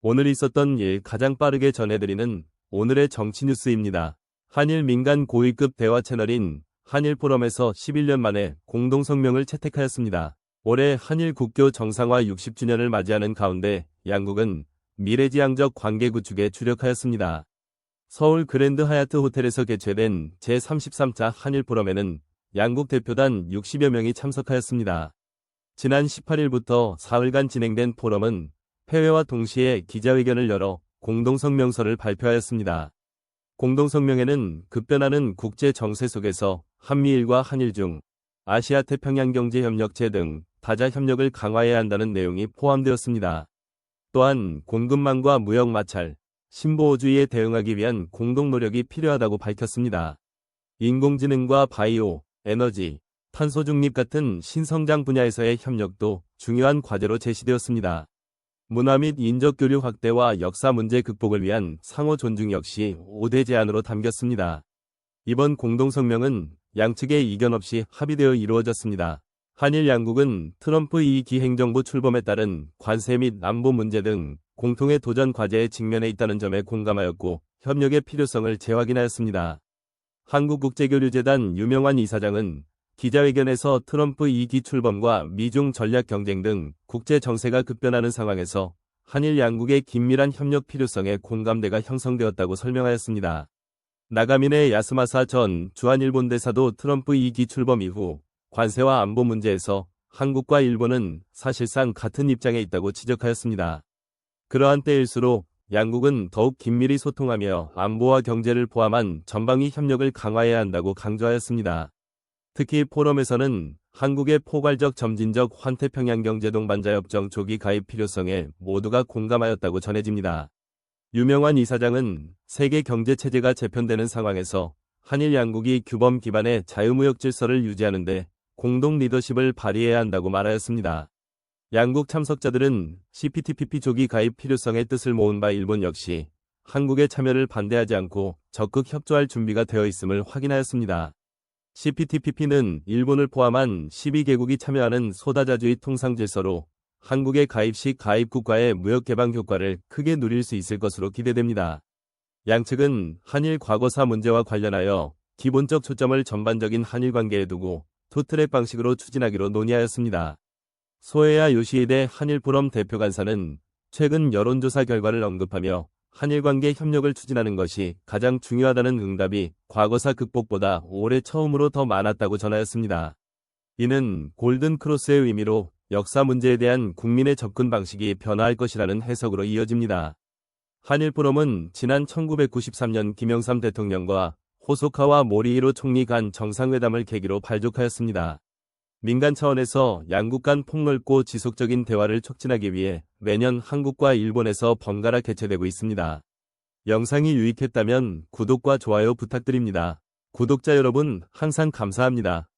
오늘 있었던 일 가장 빠르게 전해드리는 오늘의 정치 뉴스입니다. 한일 민간 고위급 대화 채널인 한일포럼에서 11년 만에 공동성명을 채택하였습니다. 올해 한일 국교 정상화 60주년을 맞이하는 가운데 양국은 미래지향적 관계 구축에 주력하였습니다. 서울 그랜드 하얏트 호텔에서 개최된 제33차 한일포럼에는 양국 대표단 60여 명이 참석하였습니다. 지난 18일부터 사흘간 진행된 포럼은 폐회와 동시에 기자회견을 열어 공동성명서를 발표하였습니다. 공동성명에는 급변하는 국제 정세 속에서 한미일과 한일 중 아시아 태평양 경제협력체 등 다자 협력을 강화해야 한다는 내용이 포함되었습니다. 또한 공급망과 무역 마찰, 신보호주의에 대응하기 위한 공동 노력이 필요하다고 밝혔습니다. 인공지능과 바이오, 에너지, 탄소 중립 같은 신성장 분야에서의 협력도 중요한 과제로 제시되었습니다. 문화 및 인적 교류 확대와 역사 문제 극복을 위한 상호 존중 역시 5대 제안으로 담겼습니다. 이번 공동성명은 양측의 이견 없이 합의되어 이루어졌습니다. 한일 양국은 트럼프 2기 행정부 출범에 따른 관세 및 안보 문제 등 공통의 도전 과제에 직면해 있다는 점에 공감하였고 협력의 필요성을 재확인하였습니다. 한국국제교류재단 유명환 이사장은 기자회견에서 트럼프 2기 출범과 미중 전략 경쟁 등 국제 정세가 급변하는 상황에서 한일 양국의 긴밀한 협력 필요성에 공감대가 형성되었다고 설명하였습니다. 나가미네 야스마사 전 주한일본 대사도 트럼프 2기 출범 이후 관세와 안보 문제에서 한국과 일본은 사실상 같은 입장에 있다고 지적하였습니다. 그러한 때일수록 양국은 더욱 긴밀히 소통하며 안보와 경제를 포함한 전방위 협력을 강화해야 한다고 강조하였습니다. 특히 포럼에서는 한국의 포괄적 점진적 환태평양 경제동반자협정 조기 가입 필요성에 모두가 공감하였다고 전해집니다. 유명환 이사장은 세계 경제체제가 재편되는 상황에서 한일 양국이 규범 기반의 자유무역 질서를 유지하는 데 공동 리더십을 발휘해야 한다고 말하였습니다. 양국 참석자들은 CPTPP 조기 가입 필요성의 뜻을 모은 바 일본 역시 한국의 참여를 반대하지 않고 적극 협조할 준비가 되어 있음을 확인하였습니다. CPTPP는 일본을 포함한 12개국이 참여하는 소다자주의 통상질서로 한국의 가입 시 가입 국가의 무역 개방 효과를 크게 누릴 수 있을 것으로 기대됩니다. 양측은 한일 과거사 문제와 관련하여 기본적 초점을 전반적인 한일 관계에 두고 투트랙 방식으로 추진하기로 논의하였습니다. 소에야 요시히데 한일포럼 대표간사는 최근 여론조사 결과를 언급하며 한일 관계 협력을 추진하는 것이 가장 중요하다는 응답이 과거사 극복보다 올해 처음으로 더 많았다고 전하였습니다. 이는 골든 크로스의 의미로 역사 문제에 대한 국민의 접근 방식이 변화할 것이라는 해석으로 이어집니다. 한일포럼은 지난 1993년 김영삼 대통령과 호소카와 모리히로 총리 간 정상회담을 계기로 발족하였습니다. 민간 차원에서 양국 간 폭넓고 지속적인 대화를 촉진하기 위해 매년 한국과 일본에서 번갈아 개최되고 있습니다. 영상이 유익했다면 구독과 좋아요 부탁드립니다. 구독자 여러분 항상 감사합니다.